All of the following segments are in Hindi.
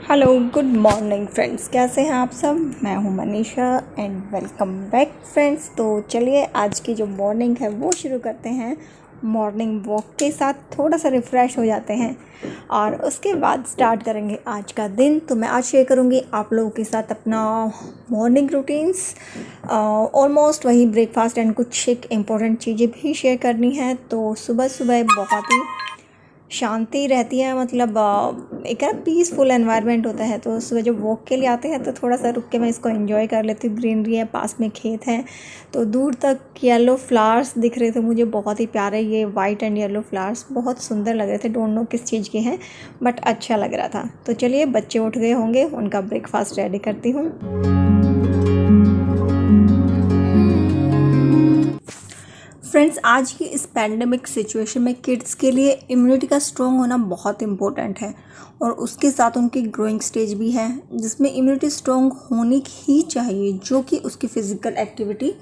हेलो गुड मॉर्निंग फ्रेंड्स, कैसे हैं आप सब। मैं हूं Manisha and welcome back friends. तो चलिए आज की जो मॉर्निंग है वो शुरू करते हैं मॉर्निंग वॉक के साथ। थोड़ा सा रिफ़्रेश हो जाते हैं और उसके बाद स्टार्ट करेंगे आज का दिन। तो मैं आज शेयर करूंगी आप लोगों के साथ अपना मॉर्निंग रूटीन्स, ऑलमोस्ट वही ब्रेकफास्ट एंड कुछ एक इम्पॉर्टेंट चीज़ें भी शेयर करनी है। तो सुबह सुबह बहुत ही शांति रहती है, मतलब एक है पीसफुल एनवायरनमेंट होता है। तो सुबह जब वॉक के लिए आते हैं तो थोड़ा सा रुक के मैं इसको एंजॉय कर लेती हूँ। ग्रीनरी है, पास में खेत हैं, तो दूर तक येलो फ्लावर्स दिख रहे थे मुझे, बहुत ही प्यारे। ये वाइट एंड येलो फ्लावर्स बहुत सुंदर लग रहे थे। डोंट नो किस चीज़ के हैं बट अच्छा लग रहा था। तो चलिए बच्चे उठ गए होंगे, उनका ब्रेकफास्ट रेडी करती हूँ। फ्रेंड्स, आज की इस पैंडेमिक सिचुएशन में किड्स के लिए इम्यूनिटी का स्ट्रॉन्ग होना बहुत इम्पोर्टेंट है और उसके साथ उनकी ग्रोइंग स्टेज भी है, जिसमें इम्यूनिटी स्ट्रॉन्ग होनी ही चाहिए, जो कि उसकी फ़िज़िकल एक्टिविटी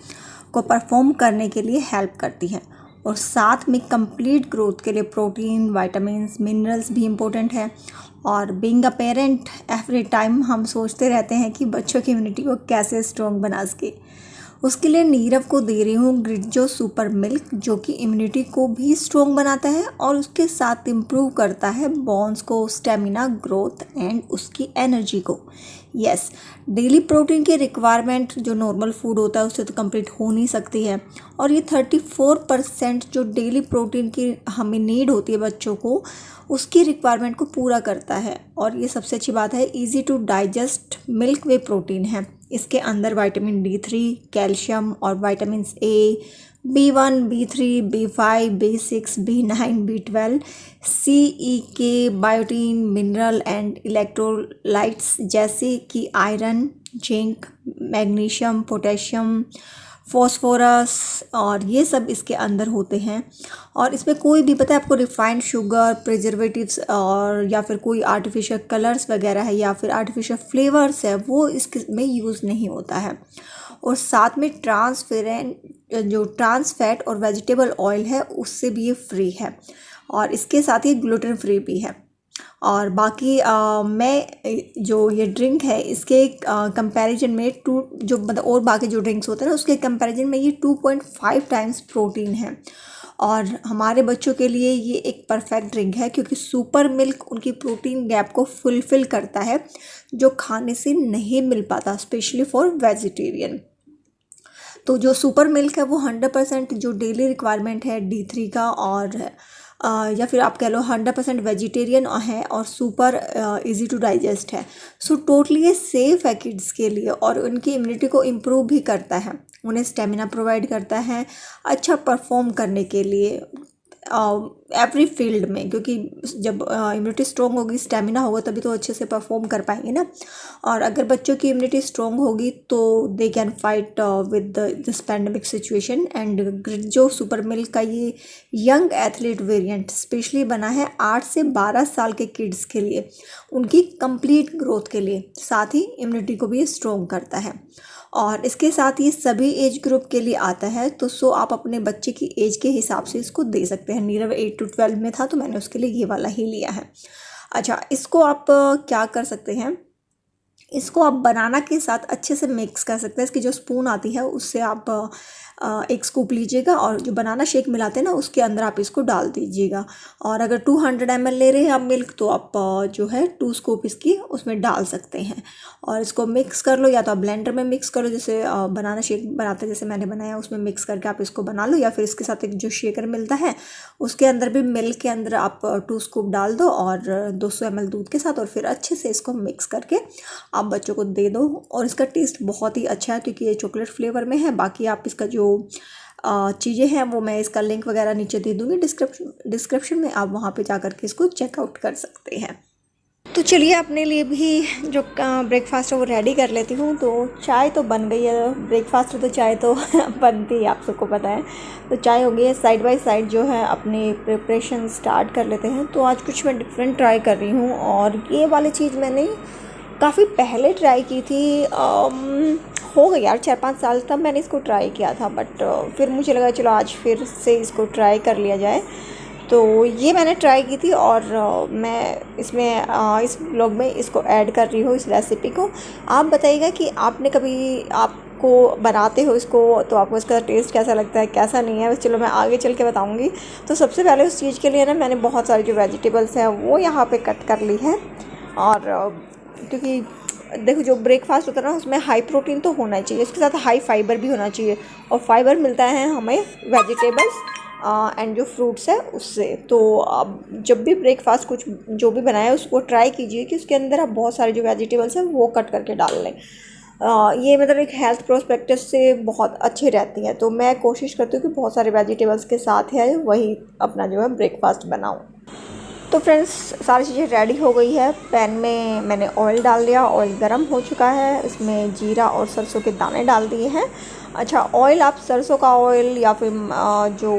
को परफॉर्म करने के लिए हेल्प करती है। और साथ में कंप्लीट ग्रोथ के लिए प्रोटीन, विटामिन्स, मिनरल्स भी इम्पोर्टेंट है। और being a parent every time हम सोचते रहते हैं कि बच्चों की इम्यूनिटी को कैसे स्ट्रॉन्ग बना सके। उसके लिए नीरव को दे रही हूँ ग्रिजो सुपर मिल्क, जो कि इम्यूनिटी को भी स्ट्रॉन्ग बनाता है और उसके साथ इम्प्रूव करता है बोन्स को, स्टेमिना, ग्रोथ एंड उसकी एनर्जी को। यस, डेली प्रोटीन की रिक्वायरमेंट जो नॉर्मल फूड होता है उससे तो कंप्लीट हो नहीं सकती है। और ये 34% जो डेली प्रोटीन की हमें नीड होती है बच्चों को, उसकी रिक्वायरमेंट को पूरा करता है। और ये सबसे अच्छी बात है, easy to digest milk whey protein है। इसके अंदर विटामिन D3, कैल्शियम और vitamins A, B1, B3, B5, B6, B9, B12, C, E, K, biotin, mineral and electrolytes जैसे कि iron, zinc, magnesium, potassium, phosphorus, और ये सब इसके अंदर होते हैं। और इसमें कोई भी, पता है आपको, रिफाइंड शुगर, प्रिजर्वेटिव्स और या फिर कोई आर्टिफिशियल कलर्स वगैरह है या फिर आर्टिफिशियल फ्लेवर्स है, वो इसमें यूज़ नहीं होता है। और साथ में जो ट्रांस फैट और वेजिटेबल ऑयल है उससे भी ये फ्री है और इसके साथ ही ग्लूटेन फ्री भी है। और बाकी मैं जो ये ड्रिंक है इसके कंपैरिजन में जो मतलब और बाकी जो ड्रिंक्स होते हैं ना उसके कंपैरिजन में ये 2.5 टाइम्स प्रोटीन है। और हमारे बच्चों के लिए ये एक परफेक्ट ड्रिंक है, क्योंकि सुपर मिल्क उनकी प्रोटीन गैप को फुलफ़िल करता है जो खाने से नहीं मिल पाता, स्पेशली फॉर वेजिटेरियन। तो जो सुपर मिल्क है वो 100% जो डेली रिक्वायरमेंट है D3 का, और या फिर आप कह लो 100% वेजिटेरियन है और सुपर इजी टू डाइजेस्ट है। सो टोटली ये सेफ़ है किड्स के लिए और उनकी इम्यूनिटी को इम्प्रूव भी करता है, उन्हें स्टेमिना प्रोवाइड करता है अच्छा परफॉर्म करने के लिए एवरी फील्ड में। क्योंकि जब इम्यूनिटी स्ट्रॉन्ग होगी, स्टेमिना होगा, तभी तो अच्छे से परफॉर्म कर पाएंगे ना। और अगर बच्चों की इम्यूनिटी स्ट्रॉन्ग होगी तो they can fight with this pandemic situation. And ग्रिजो सुपर मिल्क का ये यंग एथलीट वेरिएंट स्पेशली बना है 8 से 12 साल के किड्स के लिए, उनकी कंप्लीट ग्रोथ के लिए, साथ ही इम्यूनिटी को भी स्ट्रॉन्ग करता है। और इसके साथ ये सभी एज ग्रुप के लिए आता है, तो आप अपने बच्चे की एज के हिसाब से इसको दे सकते हैं। नीरव 8 to 12 में था तो मैंने उसके लिए ये वाला ही लिया है। अच्छा, इसको आप क्या कर सकते हैं, इसको आप बनाना के साथ अच्छे से मिक्स कर सकते हैं। इसकी जो स्पून आती है उससे आप एक स्कूप लीजिएगा और जो बनाना शेक मिलाते हैं ना उसके अंदर आप इसको डाल दीजिएगा। और अगर 200 ml ले रहे हैं आप मिल्क तो आप जो है 2 स्कूप इसकी उसमें डाल सकते हैं और इसको मिक्स कर लो। या तो आप ब्लेंडर में मिक्स करो, जैसे बनाना शेक बनाते हैं जैसे मैंने बनाया, उसमें मिक्स करके आप इसको बना लो। या फिर इसके साथ एक जो शेकर मिलता है उसके अंदर भी मिल्क के अंदर आप 2 स्कूप डाल दो और 200 ml दूध के साथ, और फिर अच्छे से इसको मिक्स करके आप बच्चों को दे दो। और इसका टेस्ट बहुत ही अच्छा है क्योंकि ये चॉकलेट फ्लेवर में है। बाकी आप इसका जो चीज़ें हैं वो मैं इसका लिंक वगैरह नीचे दे दूँगी डिस्क्रिप्शन में, आप वहाँ पे जा कर के इसको चेकआउट कर सकते हैं। तो चलिए अपने लिए भी जो ब्रेकफास्ट है वो रेडी कर लेती हूँ। तो चाय तो बन गई है, ब्रेकफास्ट तो चाय तो बनती है, आप सबको पता है। तो चाय हो गई है, साइड बाय साइड जो है अपनी प्रिपरेशन स्टार्ट कर लेते हैं। तो आज कुछ मैं डिफरेंट ट्राई कर रही हूँ और ये वाली चीज़ मैंने काफ़ी पहले ट्राई की थी, हो गया यार 4-5 साल तब मैंने इसको ट्राई किया था। बट फिर मुझे लगा चलो आज फिर से इसको ट्राई कर लिया जाए। तो ये मैंने ट्राई की थी और मैं इसमें इस ब्लॉग में इसको ऐड कर रही हूँ, इस रेसिपी को। आप बताइएगा कि आपने कभी आपको बनाते हो इसको तो आपको इसका टेस्ट कैसा लगता है, कैसा नहीं है। चलो मैं आगे चल के बताऊँगी। तो सबसे पहले उस चीज़ के लिए ना मैंने बहुत सारी जो वेजिटेबल्स हैं वो यहाँ पे कट कर ली है। और क्योंकि देखो जो ब्रेकफास्ट होता है ना उसमें हाई प्रोटीन तो होना ही चाहिए, इसके साथ हाई फाइबर भी होना चाहिए। और फाइबर मिलता है हमें वेजिटेबल्स एंड जो फ्रूट्स है उससे। तो आप जब भी ब्रेकफास्ट कुछ जो भी बनाए उसको ट्राई कीजिए कि उसके अंदर आप बहुत सारे जो वेजिटेबल्स हैं वो कट करके डाल लें। ये मतलब एक हेल्थ प्रोस्पेक्टिव से बहुत अच्छी रहती है। तो मैं कोशिश करती हूँ कि बहुत सारे वेजिटेबल्स के साथ है वही अपना जो है ब्रेकफास्ट बनाऊँ। तो फ्रेंड्स सारी चीज़ें रेडी हो गई है। पैन में मैंने ऑयल डाल दिया, ऑयल गर्म हो चुका है। इसमें जीरा और सरसों के दाने डाल दिए हैं। अच्छा, ऑयल आप सरसों का ऑयल या फिर जो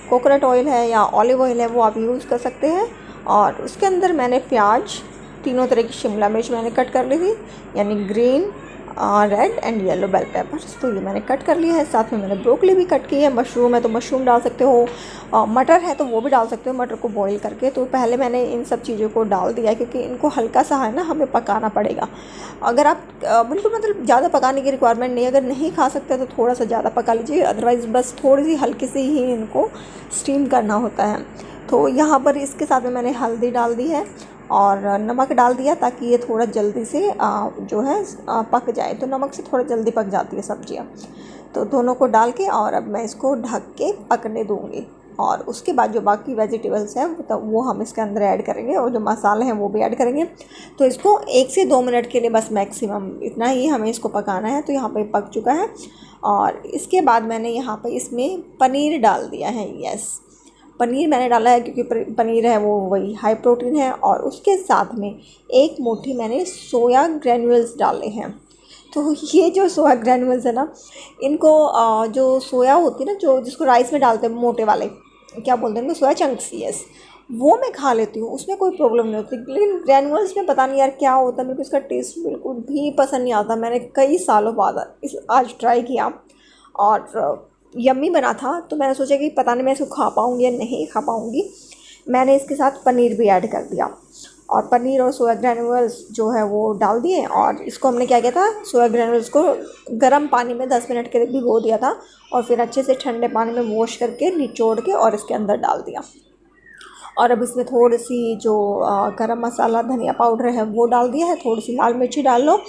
कोकोनट ऑयल है या ऑलिव ऑयल है वो आप यूज़ कर सकते हैं। और उसके अंदर मैंने प्याज, तीनों तरह की शिमला मिर्च मैंने कट कर ली थी, यानी green, red and yellow bell peppers, तो ये मैंने कट कर लिया है। साथ में मैंने ब्रोकली भी कट की है। मशरूम है तो मशरूम डाल सकते हो, मटर है तो वो भी डाल सकते हो, मटर को बॉईल करके। तो पहले मैंने इन सब चीज़ों को डाल दिया क्योंकि इनको हल्का सा है ना हमें पकाना पड़ेगा। अगर आप बिल्कुल मतलब ज़्यादा पकाने की रिक्वायरमेंट नहीं, अगर नहीं खा सकते तो थोड़ा सा ज़्यादा पका लीजिए, अदरवाइज़ बस थोड़ी सी हल्की सी ही इनको स्टीम करना होता है। तो यहाँ पर इसके साथ में मैंने हल्दी डाल दी है और नमक डाल दिया ताकि ये थोड़ा जल्दी से जो है पक जाए। तो नमक से थोड़ा जल्दी पक जाती है सब्जियाँ। तो दोनों को डाल के और अब मैं इसको ढक के पकने दूँगी। और उसके बाद जो बाकी वेजिटेबल्स हैं वो हम इसके अंदर ऐड करेंगे और जो मसाले हैं वो भी ऐड करेंगे। तो इसको 1 से 2 मिनट के लिए बस मैक्सिमम इतना ही हमें इसको पकाना है। तो यहाँ पे पक चुका है और इसके बाद मैंने यहाँ पे इसमें पनीर डाल दिया है। यस, पनीर मैंने डाला है क्योंकि पनीर है वो वही हाई प्रोटीन है। और उसके साथ में 1 मुट्ठी मैंने सोया ग्रैन्यूल्स डाले हैं। तो ये जो सोया ग्रैन्यूल्स है ना, इनको जो सोया होती है ना जो जिसको राइस में डालते हैं मोटे वाले, क्या बोलते हैं उनको, सोया चंक्स, यस, वो मैं खा लेती हूँ, उसमें कोई प्रॉब्लम नहीं होती। लेकिन ग्रैन्यूल्स में पता नहीं यार क्या होता है, मेरे को इसका टेस्ट बिल्कुल भी पसंद नहीं आता। मैंने कई सालों बाद आज ट्राई किया और यम्मी बना था। तो मैंने सोचा कि पता नहीं मैं इसको खा पाऊँगी या नहीं खा पाऊँगी। मैंने इसके साथ पनीर भी ऐड कर दिया और पनीर और सोया ग्रैन्यूल्स जो है वो डाल दिए। और इसको हमने क्या किया था, सोया ग्रैन्यूल्स को गर्म पानी में 10 मिनट के लिए भिगो दिया था और फिर अच्छे से ठंडे पानी में वॉश करके निचोड़ के और इसके अंदर डाल दिया। और अब इसमें थोड़ी सी जो गरम मसाला, धनिया पाउडर है वो डाल दिया है। थोड़ी सी लाल मिर्ची डाल लो।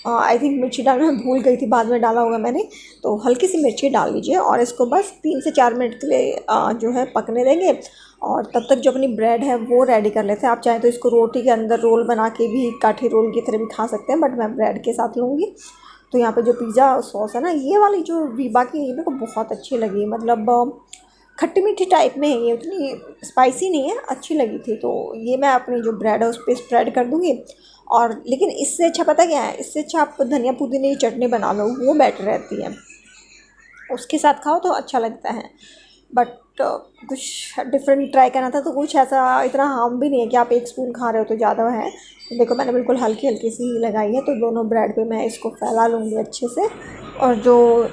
आई थिंक मिर्ची डालना मैं भूल गई थी, बाद में डाला होगा मैंने। तो हल्की सी मिर्ची डाल लीजिए और इसको बस 3 से 4 मिनट के लिए जो है पकने देंगे। और तब तक जो अपनी ब्रेड है वो रेडी कर लेते हैं। आप चाहें तो इसको रोटी के अंदर रोल बना के भी, काठी रोल की तरह भी खा सकते हैं, बट मैं ब्रेड के साथ लूँगी। तो यहाँ पे जो पिज़्ज़ा सॉस है ना, ये वाली जो वीबा की है मेरे को बहुत अच्छी लगी। मतलब खट्टी मीठी टाइप में है ये, उतनी स्पाइसी नहीं है, अच्छी लगी थी। तो ये मैं अपनी जो ब्रेड है उस पर स्प्रेड कर दूँगी। और लेकिन इससे अच्छा पता क्या है, इससे अच्छा आप धनिया पुदीने की चटनी बना लो, वो बेटर रहती है, उसके साथ खाओ तो अच्छा लगता है। बट कुछ डिफरेंट ट्राई करना था, तो कुछ ऐसा इतना हार्म भी नहीं है कि आप 1 स्पून खा रहे हो तो ज़्यादा है। तो देखो मैंने बिल्कुल हल्की हल्की सी ही लगाई है। तो दोनों ब्रेड पे मैं इसको फैला लूँगी अच्छे से। और जो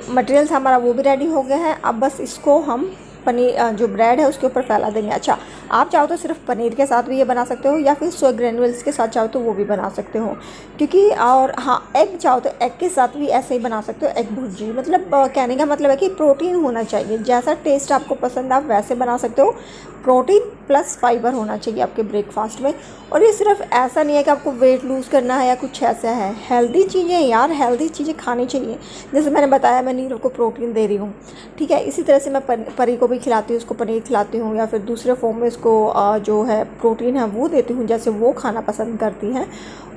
मटेरियल था हमारा वो भी रेडी हो गया है। अब बस इसको हम पनीर जो ब्रेड है उसके ऊपर फैला देंगे। अच्छा, आप चाहो तो सिर्फ पनीर के साथ भी ये बना सकते हो या फिर सोया ग्रैन्यूल्स के साथ चाहो तो वो भी बना सकते हो, क्योंकि और हाँ, एग चाहो तो एग के साथ भी ऐसे ही बना सकते हो, एग भुर्जी। मतलब कहने का मतलब है कि प्रोटीन होना चाहिए, जैसा टेस्ट आपको पसंद आप वैसे बना सकते हो। प्रोटीन प्लस फाइबर होना चाहिए आपके ब्रेकफास्ट में। और ये सिर्फ ऐसा नहीं है कि आपको वेट लूज़ करना है या कुछ ऐसा है, हेल्दी चीज़ें यार, हेल्दी चीज़ें खानी चाहिए। जैसे मैंने बताया मैं नीरू को प्रोटीन दे रही हूँ, ठीक है, इसी तरह से मैं परी को भी खिलाती हूँ, उसको पनीर खिलाती हूँ या फिर दूसरे फॉर्म में उसको जो है प्रोटीन है वो देती हूँ, जैसे वो खाना पसंद करती हैं।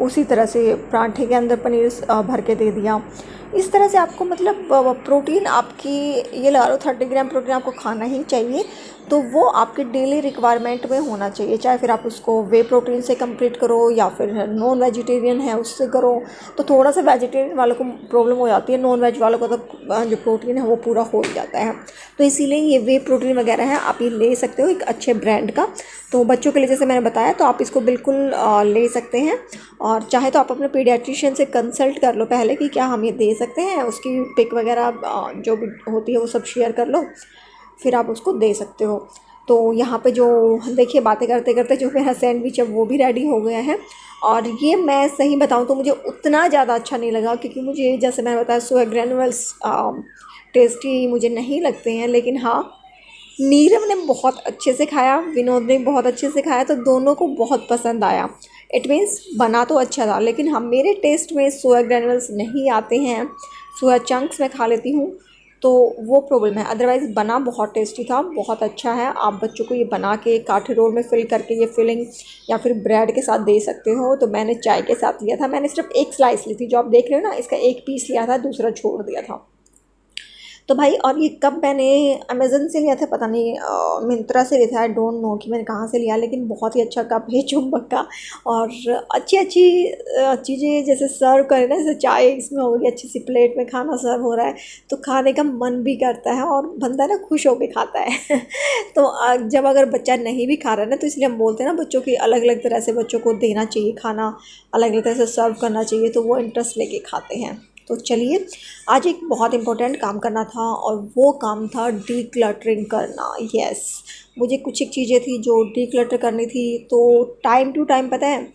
उसी तरह से पराठे के अंदर पनीर भर के दे दिया। इस तरह से आपको मतलब प्रोटीन आपकी ये लगा लो 30 ग्राम प्रोटीन आपको खाना ही चाहिए। तो वो आपके डेली रिक्वायरमेंट में होना चाहिए, चाहे फिर आप उसको वे प्रोटीन से कंप्लीट करो या फिर नॉन वेजिटेरियन है उससे करो। तो थोड़ा सा वेजिटेरियन वालों को प्रॉब्लम हो जाती है, नॉन वेज वालों को तो जो प्रोटीन है वो पूरा हो जाता है। तो इसीलिए ये वे प्रोटीन वगैरह है आप ये ले सकते हो एक अच्छे ब्रांड का। तो बच्चों के लिए जैसे मैंने बताया तो आप इसको बिल्कुल ले सकते हैं। और चाहे तो आप अपने पीडियाट्रिशियन से कंसल्ट कर लो पहले कि क्या हम ये दे सकते हैं, उसकी पिक वगैरह जो भी होती है वो सब शेयर कर लो, फिर आप उसको दे सकते हो। तो यहाँ पे जो देखिए बातें करते करते जो मेरा सैंडविच है वो भी रेडी हो गया है। और ये मैं सही बताऊँ तो मुझे उतना ज़्यादा अच्छा नहीं लगा, क्योंकि मुझे जैसे मैंने बताया सोया ग्रैन्युल्स टेस्टी मुझे नहीं लगते हैं। लेकिन हाँ, नीरव ने बहुत अच्छे से खाया, विनोद ने बहुत अच्छे से खाया, तो दोनों को बहुत पसंद आया। इट मीन्स बना तो अच्छा था, लेकिन हम मेरे टेस्ट में सोया ग्रैन्युल्स नहीं आते हैं, सोया चंक्स मैं खा लेती हूँ, तो वो प्रॉब्लम है। अदरवाइज़ बना बहुत टेस्टी था, बहुत अच्छा है। आप बच्चों को ये बना के काठे रोल में फिल करके ये फिलिंग या फिर ब्रेड के साथ दे सकते हो। तो मैंने चाय के साथ लिया था, मैंने सिर्फ एक स्लाइस ली थी, जो आप देख रहे हो ना, इसका एक पीस लिया था, दूसरा छोड़ दिया था। तो भाई, और ये कप मैंने अमेज़न से लिया था, पता नहीं मिंत्रा से लिया था, आई डोंट नो कि मैंने कहाँ से लिया, लेकिन बहुत ही अच्छा कप है चुंबक का। और अच्छी अच्छी चीज़ें जैसे सर्व करें ना, जैसे चाय इसमें हो गई, अच्छी सी प्लेट में खाना सर्व हो रहा है, तो खाने का मन भी करता है और बंदा ना खुश होकर खाता है। तो जब अगर बच्चा नहीं भी खा रहा है ना, तो इसलिए हम बोलते हैं ना बच्चों की अलग अलग तरह से बच्चों को देना चाहिए खाना, अलग अलग तरह से सर्व करना चाहिए, तो वो इंटरेस्ट लेके खाते हैं। तो चलिए, आज एक बहुत इम्पोर्टेंट काम करना था, और वो काम था डीक्लटरिंग करना। यस, मुझे कुछ एक चीज़ें थी जो डीक्लटर करनी थी। तो टाइम टू टाइम, पता है,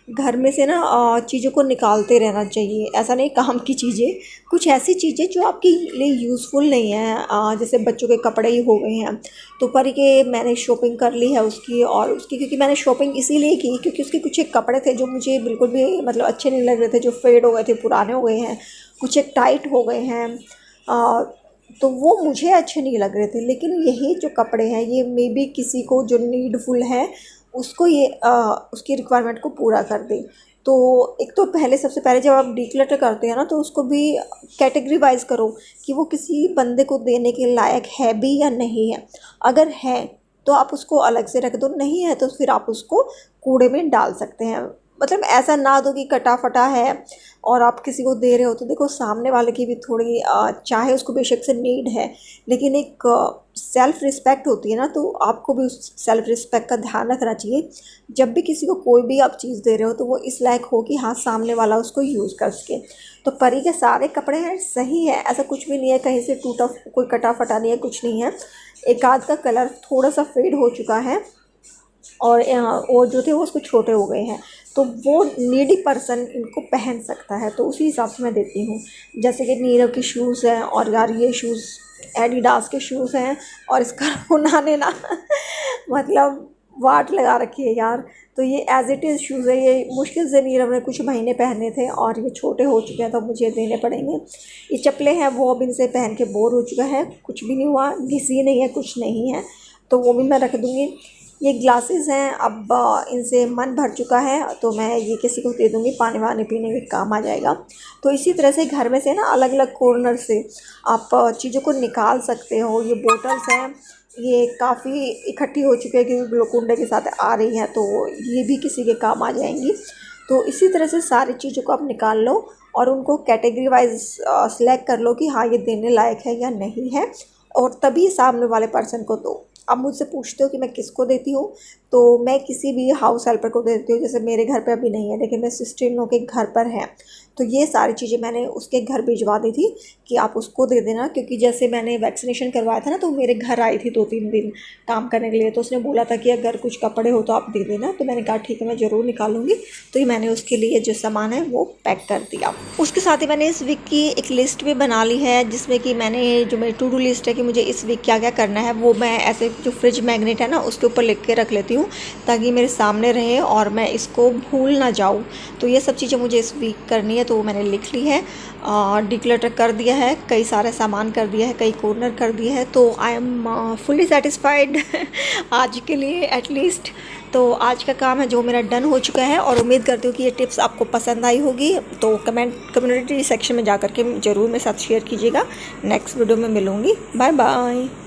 घर में से ना चीज़ों को निकालते रहना चाहिए। ऐसा नहीं काम की चीज़ें, कुछ ऐसी चीज़ें जो आपके लिए यूज़फुल नहीं है, जैसे बच्चों के कपड़े ही हो गए हैं, तो पर के मैंने शॉपिंग कर ली है उसकी। और उसकी क्योंकि मैंने शॉपिंग इसीलिए की क्योंकि उसके कुछ एक कपड़े थे जो मुझे बिल्कुल भी मतलब अच्छे नहीं लग रहे थे, जो फेड हो गए थे, पुराने हो गए हैं, कुछ एक टाइट हो गए हैं, तो वो मुझे अच्छे नहीं लग रहे थे। लेकिन यही जो कपड़े हैं, ये मे बी किसी को जो नीडफुल है उसको ये उसकी रिक्वायरमेंट को पूरा कर दे। तो एक तो पहले, सबसे पहले जब आप डीक्लटर करते हैं ना, तो उसको भी कैटेगरी वाइज करो कि वो किसी बंदे को देने के लायक है भी या नहीं है। अगर है तो आप उसको अलग से रख दो, नहीं है तो फिर आप उसको कूड़े में डाल सकते हैं। मतलब ऐसा ना दो कि कटा फटा है और आप किसी को दे रहे हो। तो देखो, सामने वाले की भी थोड़ी चाहे उसको बेशक से नीड है, लेकिन एक सेल्फ़ रिस्पेक्ट होती है ना, तो आपको भी उस सेल्फ़ रिस्पेक्ट का ध्यान रखना चाहिए। जब भी किसी को कोई भी आप चीज़ दे रहे हो, तो वो इस लायक हो कि हाँ, सामने वाला उसको यूज़ कर सके। तो परी के सारे कपड़े हैं, सही है, ऐसा कुछ भी नहीं है, कहीं से टूटा कोई कटा फटा नहीं है, कुछ नहीं है। एक आध का कलर थोड़ा सा फेड हो चुका है, और जो थे वो उसको छोटे हो गए हैं, तो वो नीडी पर्सन इनको पहन सकता है, तो उसी हिसाब से मैं देती हूँ। जैसे कि नीरव के शूज़ हैं, और यार ये शूज़ एडिडास के शूज़ हैं, और इसका उन्होंने ना मतलब वाट लगा रखी है यार। तो ये एज़ इट इज़ शूज़ है, ये मुश्किल से नीरव ने कुछ महीने पहने थे, और ये छोटे हो चुके हैं, तो मुझे देने पड़ेंगे। ये चप्पलें हैं, वो अब इनसे पहन के बोर हो चुका है, कुछ भी नहीं हुआ, घिसी नहीं है, कुछ नहीं है, तो वो भी मैं रख दूँगी। ये ग्लासेस हैं, अब इनसे मन भर चुका है, तो मैं ये किसी को दे दूँगी, पानी वानी पीने के काम आ जाएगा। तो इसी तरह से घर में से ना अलग अलग कॉर्नर से आप चीज़ों को निकाल सकते हो। ये बोटल्स हैं, ये काफ़ी इकट्ठी हो चुकी है क्योंकि ग्लूकोन डी के साथ आ रही हैं, तो ये भी किसी के काम आ जाएंगी। तो इसी तरह से सारी चीज़ों को आप निकाल लो, और उनको कैटेगरी वाइज सेलेक्ट कर लो कि हाँ, ये देने लायक है या नहीं है, और तभी सामने वाले पर्सन को दो। अब मुझसे पूछते हो कि मैं किसको देती हूँ, तो मैं किसी भी हाउस हेल्पर को देती हूँ। जैसे मेरे घर पे अभी नहीं है, लेकिन मेरे सिस्टर इन लोग के घर पर है, तो ये सारी चीज़ें मैंने उसके घर भिजवा दी थी कि आप उसको दे देना। क्योंकि जैसे मैंने वैक्सीनेशन करवाया था ना, तो मेरे घर आई थी 2-3 दिन काम करने के लिए, तो उसने बोला था कि अगर कुछ कपड़े हो तो आप दे देना। तो मैंने कहा ठीक है, मैं ज़रूर निकालूंगी। तो ये मैंने उसके लिए जो सामान है वो पैक कर दिया। उसके साथ ही मैंने इस वीक की एक लिस्ट भी बना ली है, जिसमें कि मैंने जो मेरी टू डू लिस्ट है कि मुझे इस वीक क्या क्या करना है, वो मैं ऐसे जो फ्रिज मैग्नेट है ना, उसके ऊपर लिख के रख लेती हूँ, ताकि मेरे सामने रहे और मैं इसको भूल ना जाऊँ। तो ये सब चीज़ें मुझे इस वीक करनी है, तो वो मैंने लिख ली है। डिक्लटर कर दिया है, कई सारे सामान कर दिया है, कई कॉर्नर कर दिया है, तो आई एम फुली सेटिस्फाइड आज के लिए एटलीस्ट। तो आज का काम है जो मेरा डन हो चुका है, और उम्मीद करती हूँ कि ये टिप्स आपको पसंद आई होगी। तो कम्युनिटी सेक्शन में जा कर के ज़रूर मेरे साथ शेयर कीजिएगा। नेक्स्ट वीडियो में मिलूँगी। Bye bye.